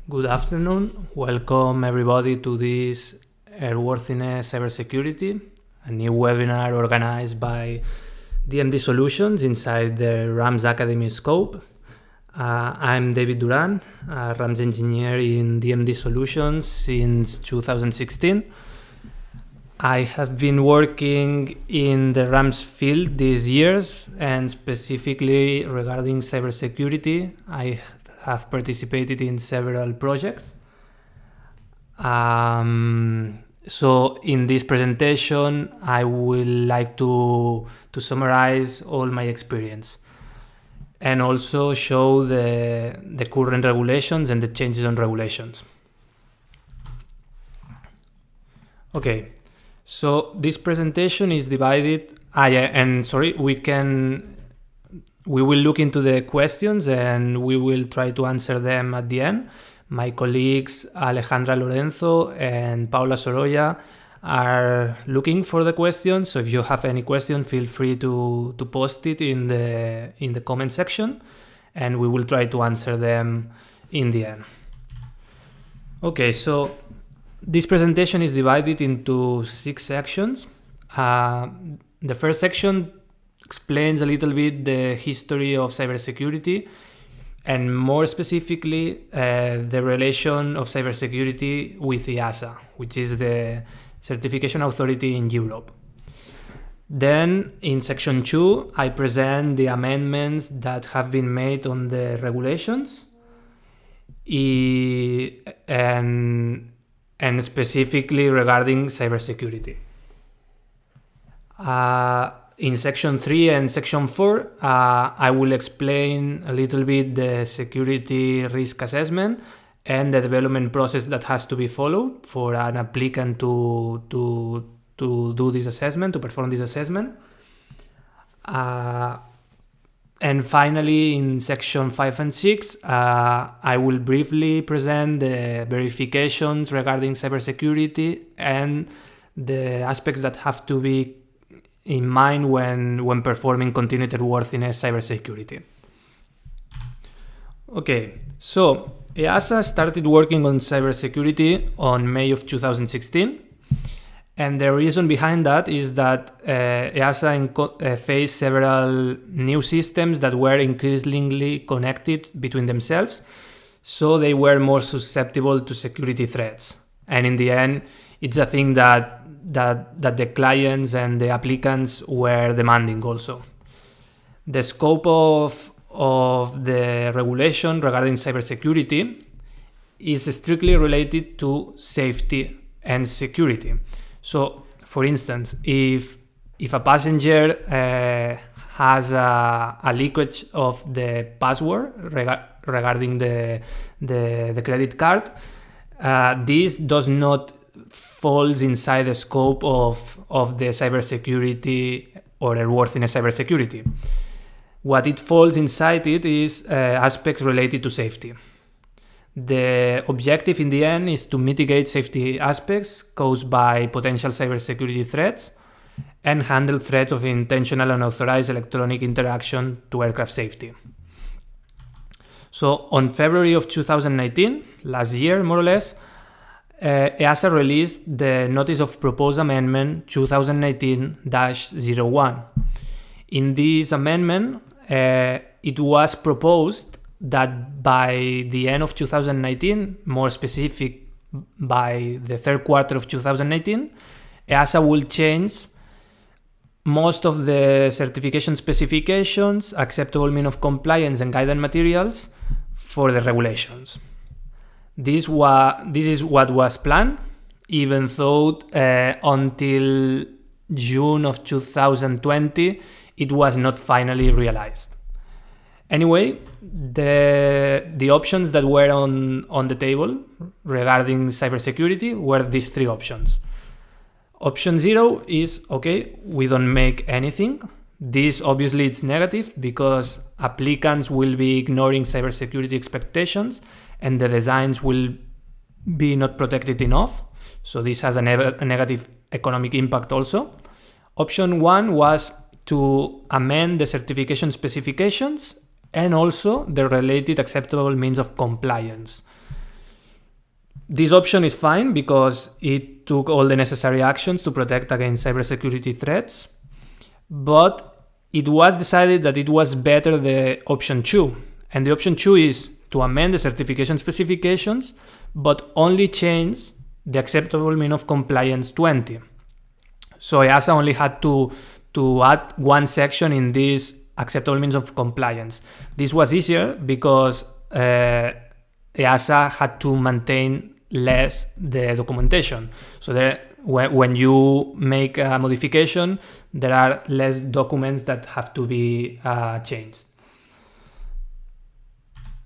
Good afternoon. Welcome everybody to this Airworthiness Cybersecurity, a new webinar organized by DMD Solutions inside the RAMS Academy scope. I'm David Duran, a RAMS engineer in DMD Solutions since 2016. I have been working in the RAMS field these years, and specifically regarding cybersecurity, I have participated in several projects. So in this presentation, I will like to summarize all my experience and also show the current regulations and the changes on regulations. Okay, so this presentation is divided. We will look into the questions and we will try to answer them at the end. My colleagues Alejandra Lorenzo and Paula Sorolla are looking for the questions. So if you have any question, feel free to post it in the comment section and we will try to answer them in the end. Okay, so this presentation is divided into 6 sections. The first section explains a little bit the history of cybersecurity and more specifically the relation of cybersecurity with EASA, which is the certification authority in Europe. Then in section 2, I present the amendments that have been made on the regulations and specifically regarding cybersecurity. In section 3 and section 4, I will explain a little bit the security risk assessment and the development process that has to be followed for an applicant to do this assessment, to perform this assessment. And finally, in section 5 and 6, I will briefly present the verifications regarding cybersecurity and the aspects that have to be in mind when performing continued airworthiness cybersecurity. Okay, so EASA started working on cybersecurity on May of 2016, and the reason behind that is that EASA faced several new systems that were increasingly connected between themselves, so they were more susceptible to security threats. And in the end, it's a thing that the clients and the applicants were demanding also. The scope of the regulation regarding cybersecurity is strictly related to safety and security. So, for instance, if a passenger has a leakage of the password regarding the credit card, this does not falls inside the scope of the cybersecurity or airworthiness cybersecurity. What it falls inside it is aspects related to safety. The objective in the end is to mitigate safety aspects caused by potential cybersecurity threats and handle threats of intentional and unauthorized electronic interaction to aircraft safety. So on February of 2019, last year more or less, EASA released the Notice of Proposed Amendment 2019-01. In this amendment, it was proposed that by the end of 2019, more specific by the third quarter of 2019, EASA will change most of the certification specifications, acceptable mean of compliance and guidance materials for the regulations. This is what was planned, even though until June of 2020 it was not finally realized. Anyway, the options that were on the table regarding cybersecurity were these 3 options. Option 0 is, okay, we don't make anything. This obviously it's negative because applicants will be ignoring cybersecurity expectations and the designs will be not protected enough. So this has a negative economic impact also. Option 1 was to amend the certification specifications and also the related acceptable means of compliance. This option is fine because it took all the necessary actions to protect against cybersecurity threats, but it was decided that it was better the option 2. And the option 2 is to amend the certification specifications, but only change the acceptable mean of compliance 20. So EASA only had to add one section in this acceptable means of compliance. This was easier because EASA had to maintain less the documentation. So when you make a modification, there are less documents that have to be changed.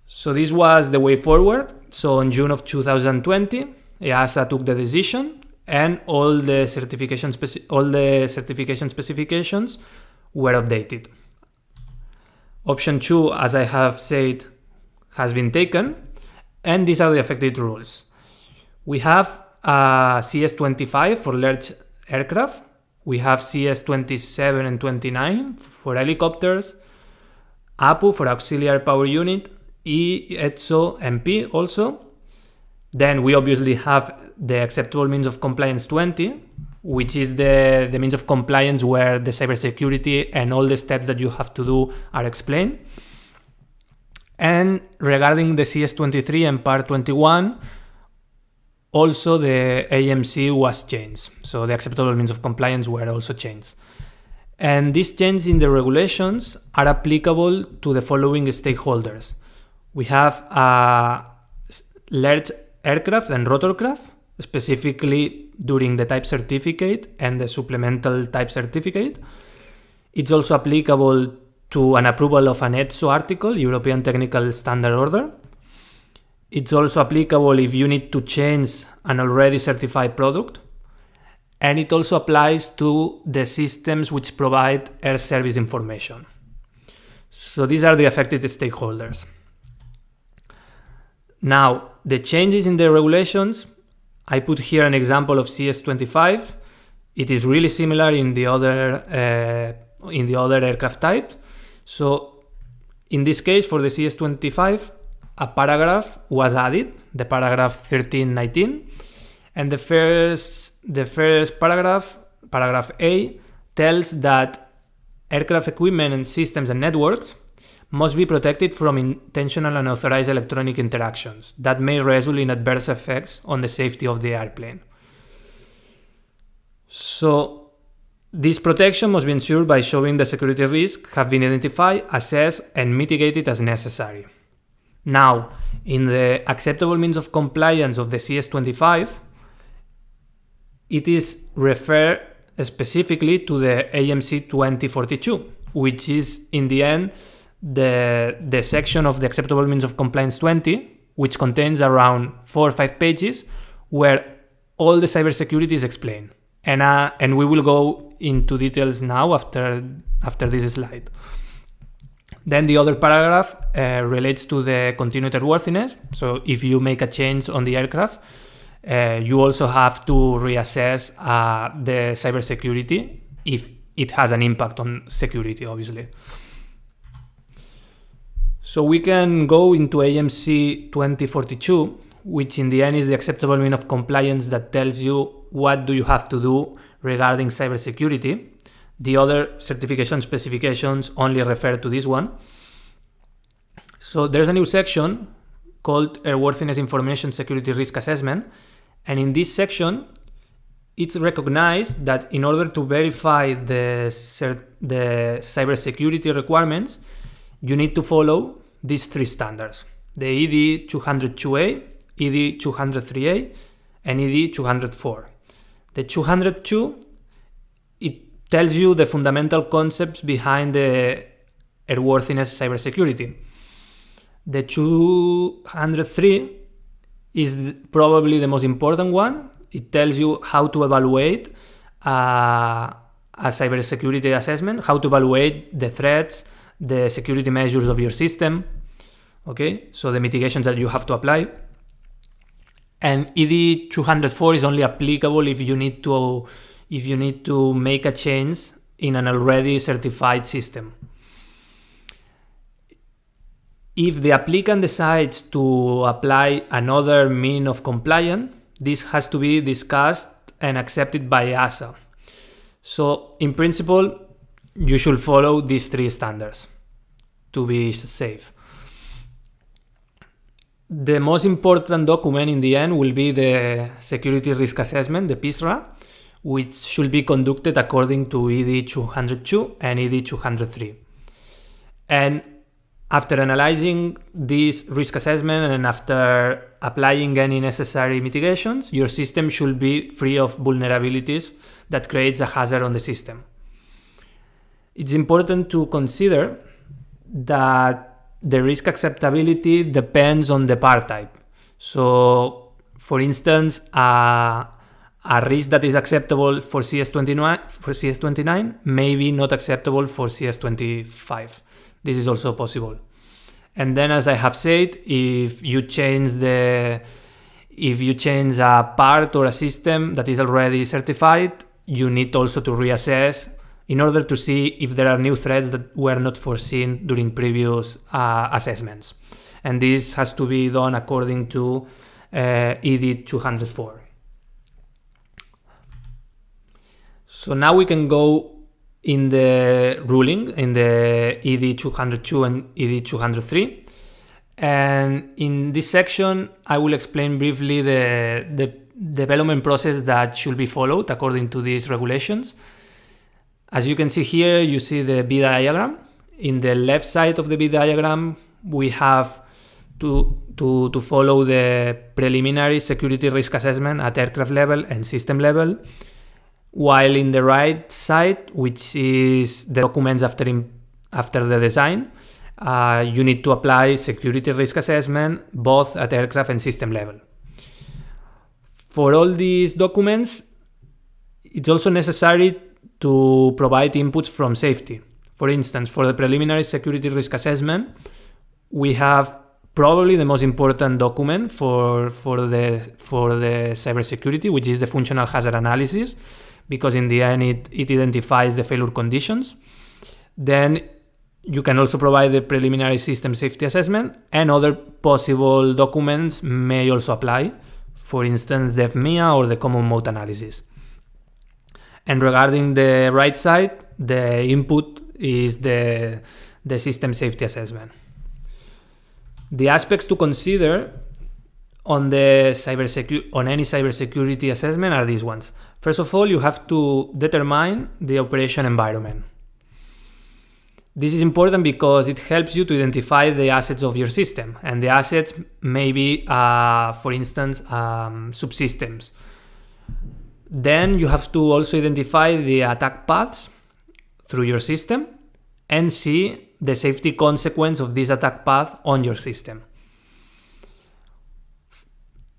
So this was the way forward. So in June of 2020, EASA took the decision, and all the certification specifications were updated. Option 2, as I have said, has been taken, and these are the affected rules. We have CS25 for large aircraft. We have CS27 and 29 for helicopters, APU for auxiliary power unit, ETSO MP also. Then we obviously have the acceptable means of compliance 20, which is the means of compliance where the cybersecurity and all the steps that you have to do are explained. And regarding the CS23 and Part 21, also the AMC was changed. So the acceptable means of compliance were also changed. And these changes in the regulations are applicable to the following stakeholders. We have large aircraft and rotorcraft, specifically during the type certificate and the supplemental type certificate. It's also applicable to an approval of an ETSO article, European Technical Standard Order. It's also applicable if you need to change an already certified product. And it also applies to the systems which provide air service information. So these are the affected stakeholders. Now, the changes in the regulations, I put here an example of CS25. It is really similar in the other aircraft types. So in this case, for the CS25, a paragraph was added, the paragraph 1319, and the first paragraph, paragraph A, tells that aircraft equipment and systems and networks must be protected from intentional and unauthorized electronic interactions that may result in adverse effects on the safety of the airplane. So this protection must be ensured by showing the security risks have been identified, assessed, and mitigated as necessary. Now, in the acceptable means of compliance of the CS25, it is referred specifically to the AMC 2042, which is in the end the section of the acceptable means of compliance 20, which contains around 4 or 5 pages where all the cybersecurity is explained. And we will go into details now after this slide. Then the other paragraph relates to the continued airworthiness. So if you make a change on the aircraft, you also have to reassess the cybersecurity if it has an impact on security, obviously. So we can go into AMC 2042, which in the end is the acceptable mean of compliance that tells you what do you have to do regarding cybersecurity. The other certification specifications only refer to this one. So there's a new section called Airworthiness Information Security Risk Assessment. And in this section, it's recognized that in order to verify the cybersecurity requirements, you need to follow these 3 standards: the ED 202A, ED 203A, and ED 204. The 202, it tells you the fundamental concepts behind the airworthiness cybersecurity. The 203 is probably the most important one. It tells you how to evaluate a cybersecurity assessment, how to evaluate the threats, the security measures of your system, okay? So the mitigations that you have to apply. And ED 204 is only applicable if you need to make a change in an already certified system. If the applicant decides to apply another mean of compliance, this has to be discussed and accepted by EASA. So in principle, you should follow these 3 standards to be safe. The most important document in the end will be the Security Risk Assessment, the PISRA, which should be conducted according to ED 202 and ED 203. And after analyzing this risk assessment and after applying any necessary mitigations, your system should be free of vulnerabilities that creates a hazard on the system. It's important to consider that the risk acceptability depends on the part type. So, for instance, a risk that is acceptable for CS29 may be not acceptable for CS25. This is also possible. And then, as I have said, if you change a part or a system that is already certified, you need also to reassess in order to see if there are new threats that were not foreseen during previous assessments. And this has to be done according to ED 204. So now we can go in the ruling, in the ED 202 and ED 203. And in this section, I will explain briefly the development process that should be followed according to these regulations. As you can see here, you see the B diagram. In the left side of the B diagram, we have to follow the preliminary security risk assessment at aircraft level and system level. While in the right side, which is the documents after the design, you need to apply security risk assessment both at aircraft and system level. For all these documents, it's also necessary to provide inputs from safety. For instance, for the preliminary security risk assessment, we have probably the most important document for the cybersecurity, which is the functional hazard analysis, because in the end it identifies the failure conditions. Then you can also provide the preliminary system safety assessment, and other possible documents may also apply, for instance the FMIA or the common mode analysis. And regarding the right side, the input is the system safety assessment. The aspects to consider on any cybersecurity assessment are these ones. First of all, you have to determine the operation environment. This is important because it helps you to identify the assets of your system, and the assets may be, for instance, subsystems. Then you have to also identify the attack paths through your system and see the safety consequence of this attack path on your system.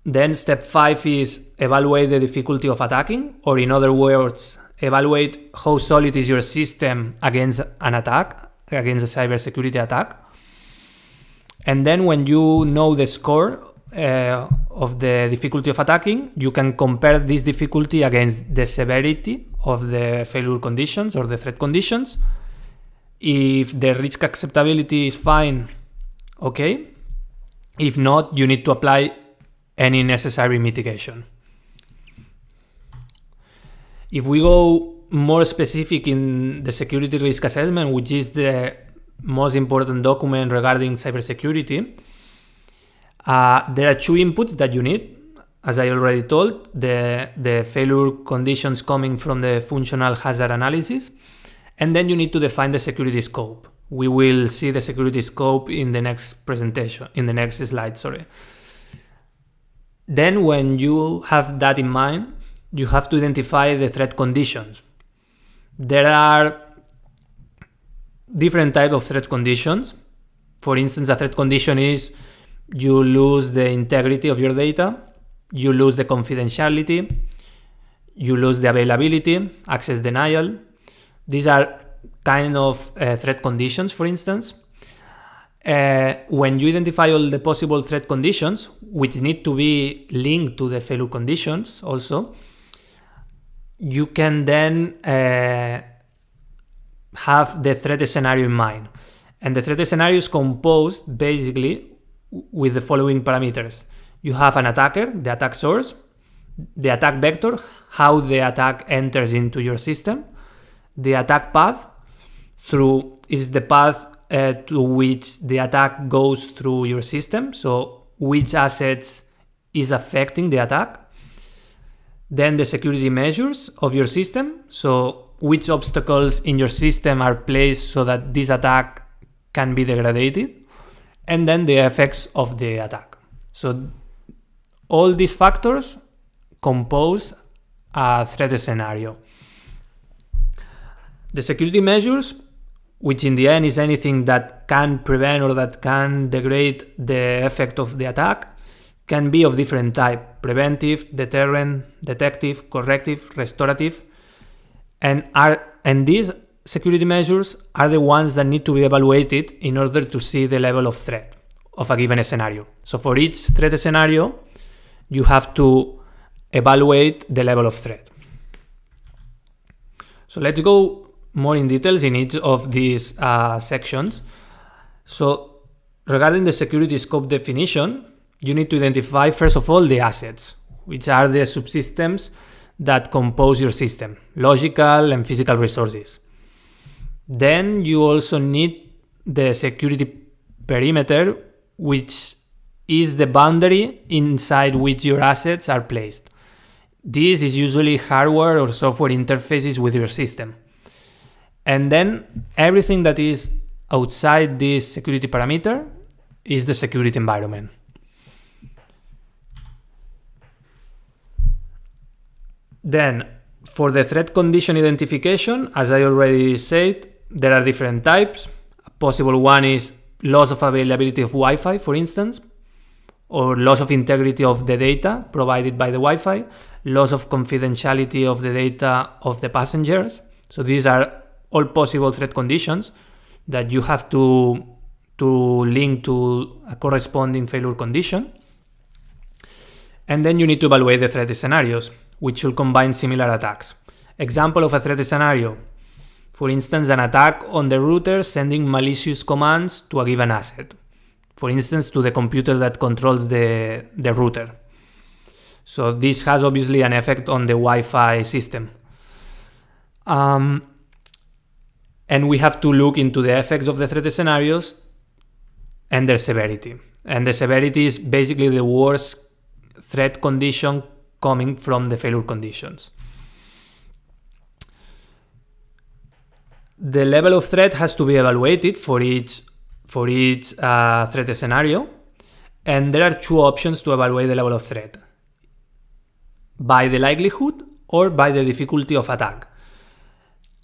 Then step 5 is evaluate the difficulty of attacking, or in other words, evaluate how solid is your system against an attack, against a cybersecurity attack. And then when you know the score of the difficulty of attacking, you can compare this difficulty against the severity of the failure conditions or the threat conditions. If the risk acceptability is fine, okay. If not, you need to apply any necessary mitigation. If we go more specific in the security risk assessment, which is the most important document regarding cybersecurity, there are 2 inputs that you need. As I already told, the failure conditions coming from the functional hazard analysis, and then you need to define the security scope. We will see the security scope in the next presentation, in the next slide, sorry. Then when you have that in mind, you have to identify the threat conditions. There are different types of threat conditions. For instance, a threat condition is you lose the integrity of your data, you lose the confidentiality, you lose the availability, access denial. These are kind of threat conditions, for instance. When you identify all the possible threat conditions, which need to be linked to the failure conditions also, you can then have the threat scenario in mind. And the threat scenario is composed basically with the following parameters. You have an attacker, the attack source, the attack vector, how the attack enters into your system, the attack path, is the path to which the attack goes through your system, so which assets is affecting the attack. Then the security measures of your system, so which obstacles in your system are placed so that this attack can be degraded, and then the effects of the attack. So all these factors compose a threat scenario. The security measures, which in the end is anything that can prevent or that can degrade the effect of the attack, can be of different type: preventive, deterrent, detective, corrective, restorative, and these security measures are the ones that need to be evaluated in order to see the level of threat of a given scenario. So for each threat scenario, you have to evaluate the level of threat. So let's go more in details in each of these sections. So regarding the security scope definition, you need to identify first of all the assets, which are the subsystems that compose your system, logical and physical resources. Then you also need the security perimeter, which is the boundary inside which your assets are placed. This is usually hardware or software interfaces with your system. And then everything that is outside this security parameter is the security environment. Then, for the threat condition identification, as I already said, there are different types. A possible one is loss of availability of Wi-Fi, for instance, or loss of integrity of the data provided by the Wi-Fi, loss of confidentiality of the data of the passengers. So these are all possible threat conditions that you have to link to a corresponding failure condition. And then you need to evaluate the threat scenarios, which should combine similar attacks. Example of a threat scenario: for instance, an attack on the router sending malicious commands to a given asset, for instance, to the computer that controls the router. So this has obviously an effect on the Wi-Fi system. And we have to look into the effects of the threat scenarios and their severity. And the severity is basically the worst threat condition coming from the failure conditions. The level of threat has to be evaluated for each threat scenario, and there are two options to evaluate the level of threat: by the likelihood or by the difficulty of attack.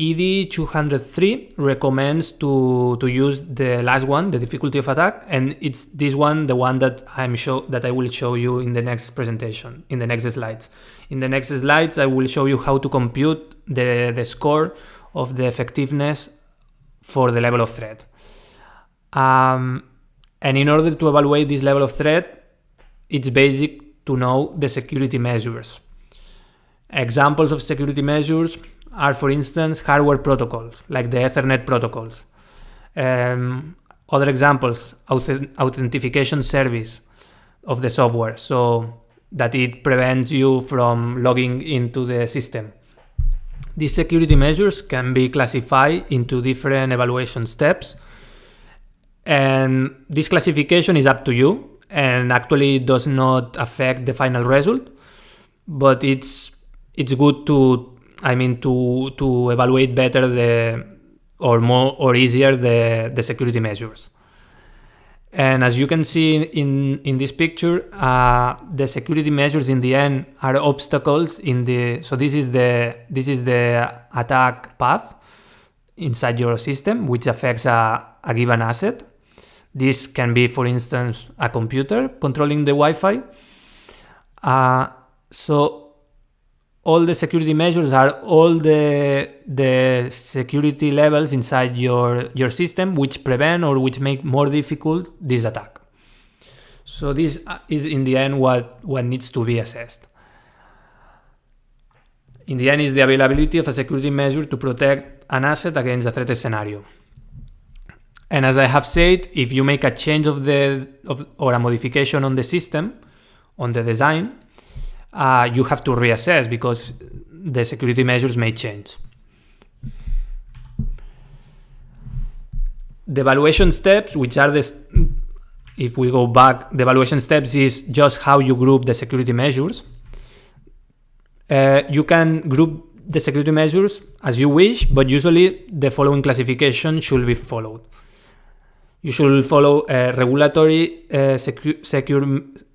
ED 203 recommends to use the last one, the difficulty of attack, and it's this one, the one that I will show you in the next presentation, in the next slides. In the next slides, I will show you how to compute the score of the effectiveness for the level of threat. And in order to evaluate this level of threat, it's basic to know the security measures. Examples of security measures are, for instance, hardware protocols, like the Ethernet protocols. Other examples, authentication service of the software, so that it prevents you from logging into the system. These security measures can be classified into different evaluation steps, and this classification is up to you, and actually does not affect the final result, but it's good to evaluate better easier the security measures. And as you can see in this picture, the security measures in the end are obstacles so this is the attack path inside your system, which affects a given asset. This can be, for instance, a computer controlling the Wi-Fi. So all the security measures are all the security levels inside your system which prevent or which make more difficult this attack. So this is in the end what needs to be assessed. In the end is the availability of a security measure to protect an asset against a threat scenario. And as I have said, if you make a change or a modification on the system, on the design, you have to reassess because the security measures may change. The evaluation steps, which are if we go back, the evaluation steps is just how you group the security measures. You can group the security measures as you wish, but usually the following classification should be followed. You should follow regulatory secure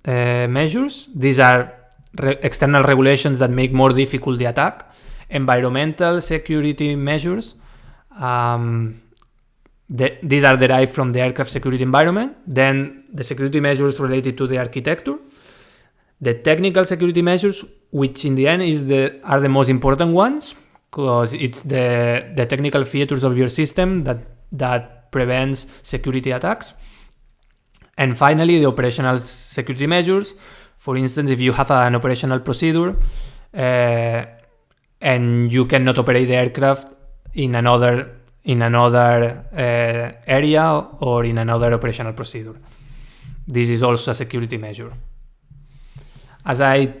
measures. These are external regulations that make more difficult the attack. Environmental security measures. These are derived from the aircraft security environment. Then the security measures related to the architecture. The technical security measures, which in the end are the most important ones, because it's the technical features of your system that prevents security attacks. And finally, the operational security measures. For instance, if you have an operational procedure and you cannot operate the aircraft in another area or in another operational procedure. This is also a security measure. As I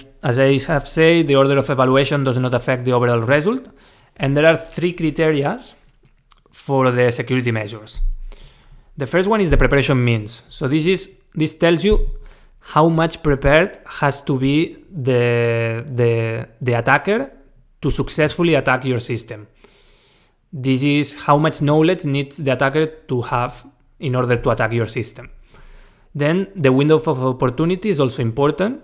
have said, the order of evaluation does not affect the overall result, and there are 3 criteria for the security measures. The first one is the preparation means. So this tells you how much prepared has to be the attacker to successfully attack your system. This is how much knowledge needs the attacker to have in order to attack your system. Then the window of opportunity is also important.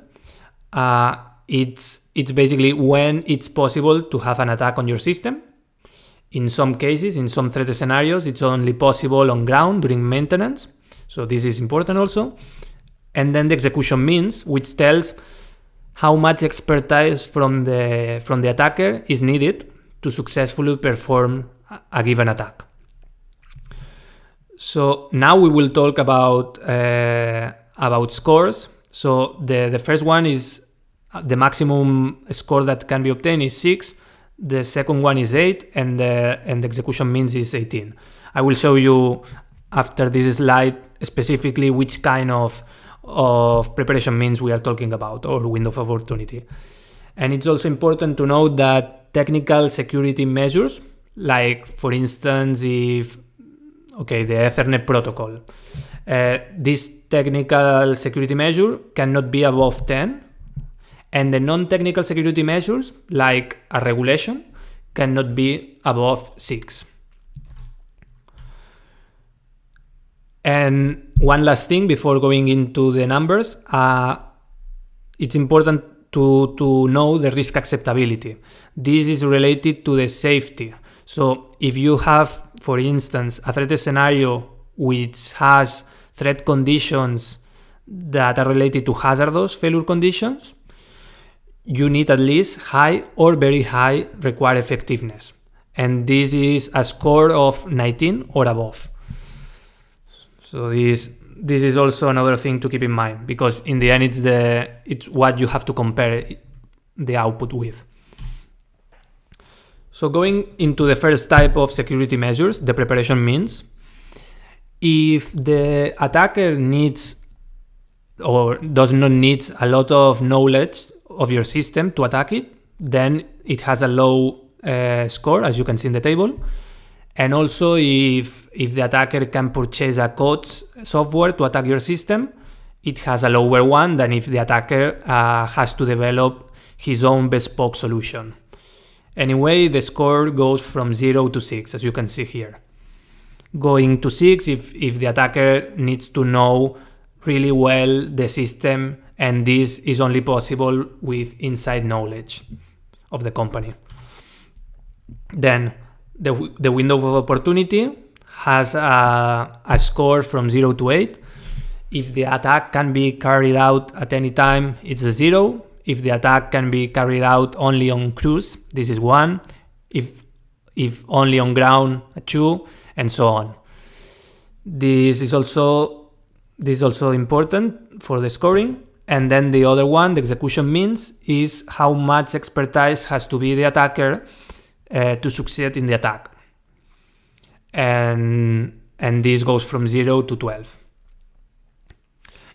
It's basically when it's possible to have an attack on your system. In some cases, in some threat scenarios, it's only possible on ground during maintenance. So this is important also. And then the execution means, which tells how much expertise from the attacker is needed to successfully perform a given attack. So now we will talk about scores. So the first one is the maximum score that can be obtained is 6. The second one is 8, and the execution means is 18. I will show you after this slide specifically which kind of preparation means we are talking about, or window of opportunity. And it's also important to note that technical security measures, like for instance, the Ethernet protocol, this technical security measure cannot be above 10, and the non-technical security measures, like a regulation, cannot be above 6. And one last thing before going into the numbers, it's important to know the risk acceptability. This is related to the safety. So if you have, for instance, a threat scenario which has threat conditions that are related to hazardous failure conditions, you need at least high or very high required effectiveness. And this is a score of 19 or above. So this is also another thing to keep in mind, because in the end it's what you have to compare the output with. So going into the first type of security measures, the preparation means, if the attacker needs or does not need a lot of knowledge of your system to attack it, then it has a low score, as you can see in the table. And also if the attacker can purchase a code software to attack your system, it has a lower one than if the attacker has to develop his own bespoke solution. Anyway, the score goes from 0 to 6, as you can see here. Going to 6 if the attacker needs to know really well the system, and this is only possible with inside knowledge of the company. Then the window of opportunity has a score from 0 to 8. If the attack can be carried out at any time, it's a 0. If the attack can be carried out only on cruise, this is 1. If only on ground, a 2, and so on. This is also important for the scoring. And then the other one, the execution means, is how much expertise has to be the attacker to succeed in the attack. And and this goes from 0 to 12.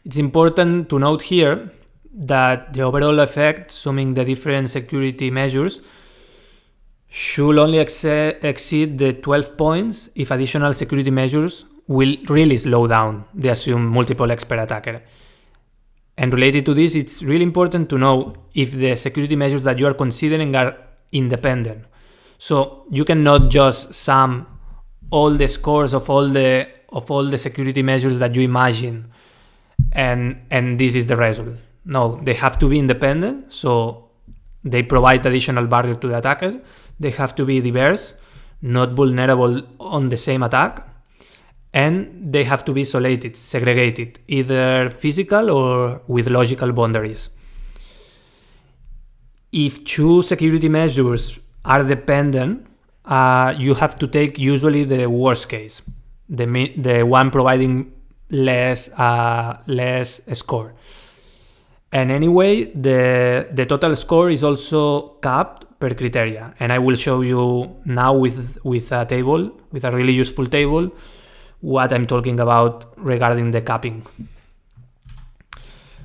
It's important to note here that the overall effect, summing the different security measures, should only exceed the 12 points if additional security measures will really slow down the assumed multiple expert attacker. And related to this, it's really important to know if the security measures that you are considering are independent. So you cannot just sum all the scores of all the security measures that you imagine and this is the result. No, they have to be independent, so they provide additional barrier to the attacker. They have to be diverse, not vulnerable on the same attack, and they have to be isolated, segregated, either physical or with logical boundaries. If two security measures are dependent, you have to take usually the worst case, the one providing less score. And anyway, the total score is also capped per criteria, and I will show you now with a table, with a really useful table, what I'm talking about regarding the capping.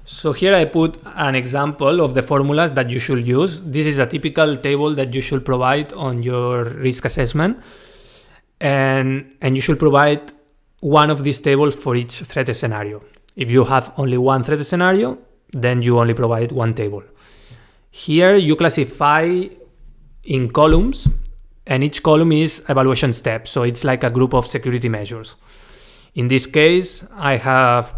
So here I put an example of the formulas that you should use. This is a typical table that you should provide on your risk assessment, and you should provide one of these tables for each threat scenario. If you have only one threat scenario, then you only provide one table. Here you classify in columns, and each column is evaluation step, so it's like a group of security measures. In this case, I have,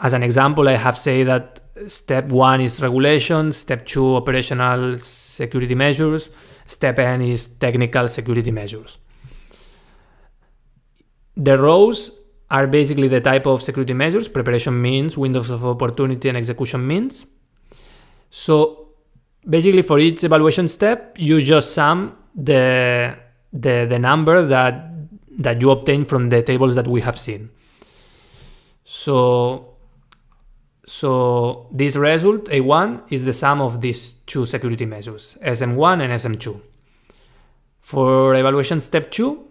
as an example, I have said that step 1 is regulation, step 2 operational security measures, step N is technical security measures. The rows are basically the type of security measures: preparation means, windows of opportunity, and execution means. So basically for each evaluation step, you just sum the number that you obtain from the tables that we have seen. So this result, A1, is the sum of these two security measures, SM1 and SM2. For evaluation step 2,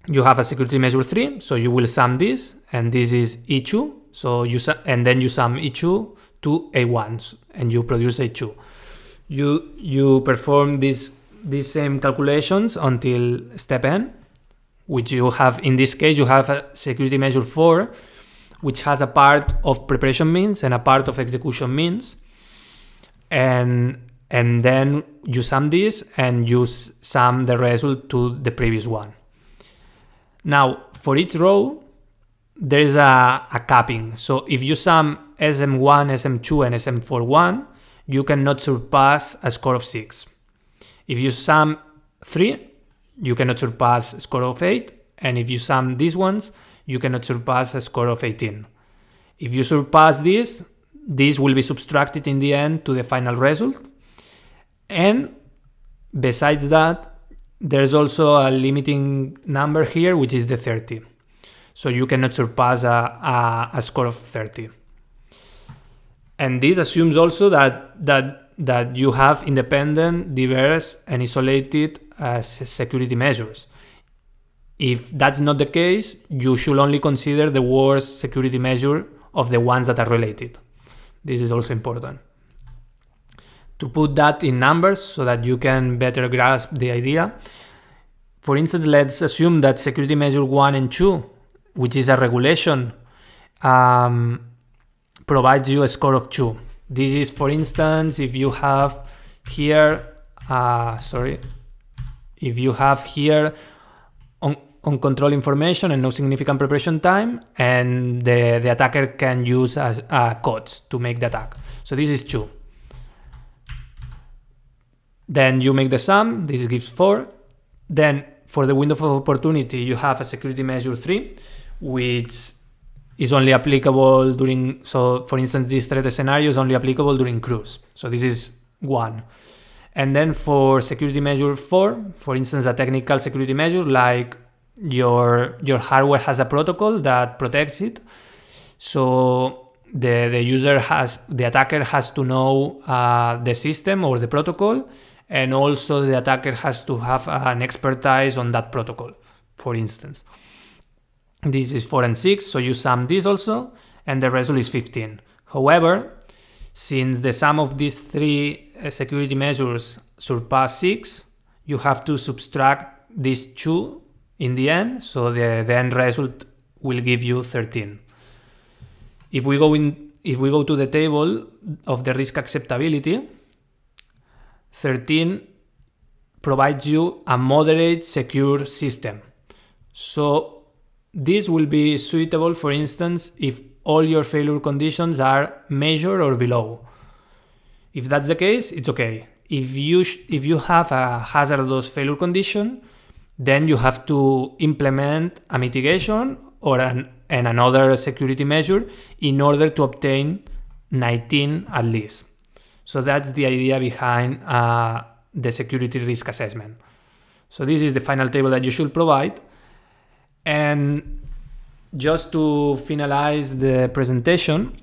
you have a security measure 3, so you will sum this, and this is E2, so and then you sum E2 to A1, and you produce A2. You perform these same calculations until step N, which you have, in this case, you have a security measure 4, which has a part of preparation means and a part of execution means, and then you sum this and you sum the result to the previous one. Now, for each row, there is a capping. So if you sum SM1, SM2, and SM41, you cannot surpass a score of 6. If you sum 3, you cannot surpass a score of 8. And if you sum these ones, you cannot surpass a score of 18. If you surpass this will be subtracted in the end to the final result. And besides that, there's also a limiting number here, which is the 30. So you cannot surpass a score of 30. And this assumes also that you have independent, diverse, and isolated security measures. If that's not the case, you should only consider the worst security measure of the ones that are related. This is also important. To put that in numbers so that you can better grasp the idea, for instance, let's assume that security measure 1 and 2, which is a regulation, provides you a score of 2. This is, for instance, if you have here, uncontrolled information and no significant preparation time, and the attacker can use codes to make the attack. So this is 2. Then you make the sum, this gives 4. Then for the window of opportunity, you have a security measure 3, which is only applicable during, so for instance, this threat scenario is only applicable during cruise. So this is 1. And then for security measure 4, for instance, a technical security measure, like your hardware has a protocol that protects it. So the attacker has to know the system or the protocol, and also the attacker has to have an expertise on that protocol, for instance. This is 4 and 6, so you sum this also, and the result is 15. However, since the sum of these three security measures surpass 6, you have to subtract these 2 in the end, so the end result will give you 13. If we go to the table of the risk acceptability, 13 provides you a moderate secure system. So this will be suitable, for instance, if all your failure conditions are measured or below. If that's the case, it's okay. If you have a hazardous failure condition, then you have to implement a mitigation or another security measure in order to obtain 19 at least. So that's the idea behind the security risk assessment. So this is the final table that you should provide. And just to finalize the presentation,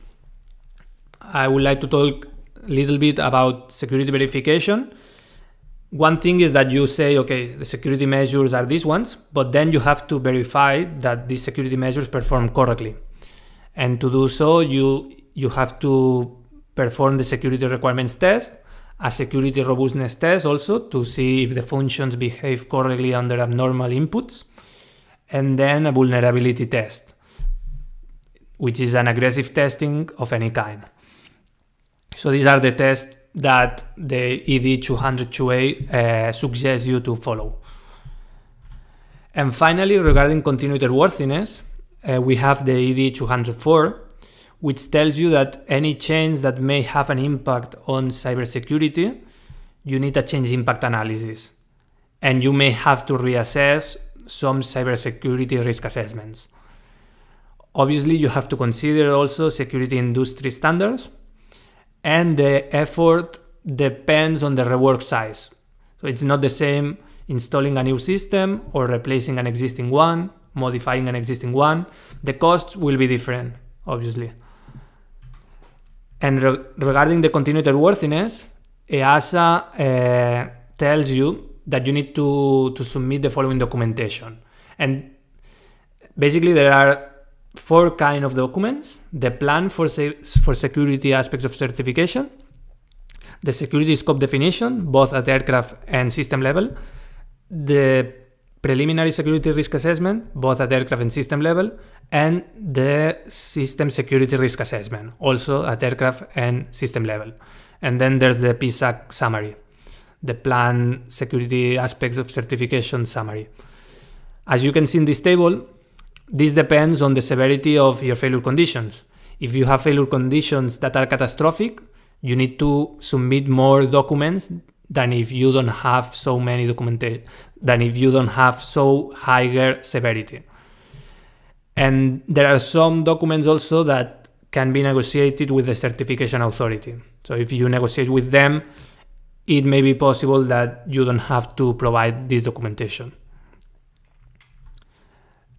I would like to talk a little bit about security verification. One thing is that you say, okay, the security measures are these ones, but then you have to verify that these security measures perform correctly. And to do so, you have to perform the security requirements test, a security robustness test also to see if the functions behave correctly under abnormal inputs, and then a vulnerability test, which is an aggressive testing of any kind. So these are the tests that the ED 202A suggests you to follow. And finally, regarding continued airworthiness, we have the ED 204, which tells you that any change that may have an impact on cybersecurity, you need a change impact analysis. And you may have to reassess some cybersecurity risk assessments. Obviously, you have to consider also security industry standards, and the effort depends on the rework size. So it's not the same installing a new system or replacing an existing one, modifying an existing one. The costs will be different, obviously. And regarding the continued airworthiness, EASA tells you that you need to submit the following documentation. And basically there are 4 kinds of documents: the plan for security aspects of certification, the security scope definition, both at aircraft and system level, the preliminary security risk assessment, both at aircraft and system level, and the system security risk assessment, also at aircraft and system level. And then there's the PSAC summary, the plan security aspects of certification summary. As you can see in this table, this depends on the severity of your failure conditions. If you have failure conditions that are catastrophic, you need to submit more documents than if you don't have so many documentation, than if you don't have so higher severity. And there are some documents also that can be negotiated with the certification authority. So if you negotiate with them, it may be possible that you don't have to provide this documentation.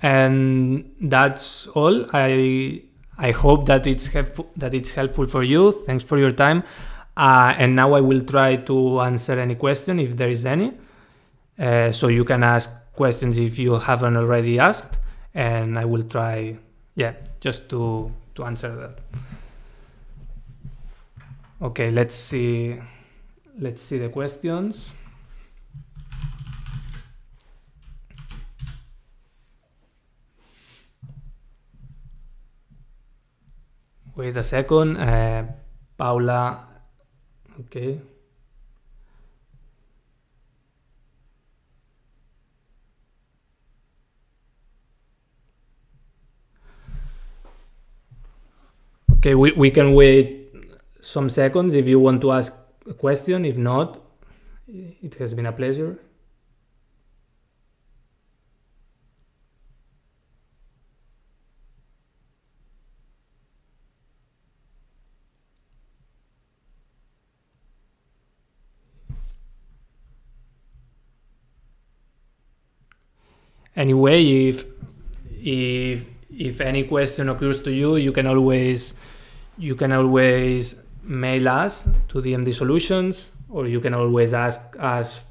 And that's all. I hope that it's helpful for you. Thanks for your time. And now I will try to answer any question if there is any. So you can ask questions if you haven't already asked, and I will try, just to answer that. Okay, let's see the questions. Wait a second, Paula. Okay. Okay, we can wait some seconds if you want to ask a question. If not, it has been a pleasure. Anyway, if any question occurs to you, you can always mail us to DMD Solutions, or you can always ask us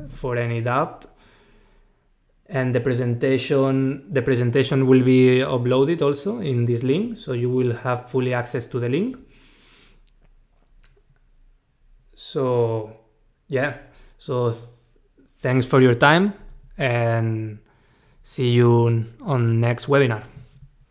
for any doubt. And the presentation will be uploaded also in this link, so you will have fully access to the link. So yeah, so thanks for your time and see you on next webinar.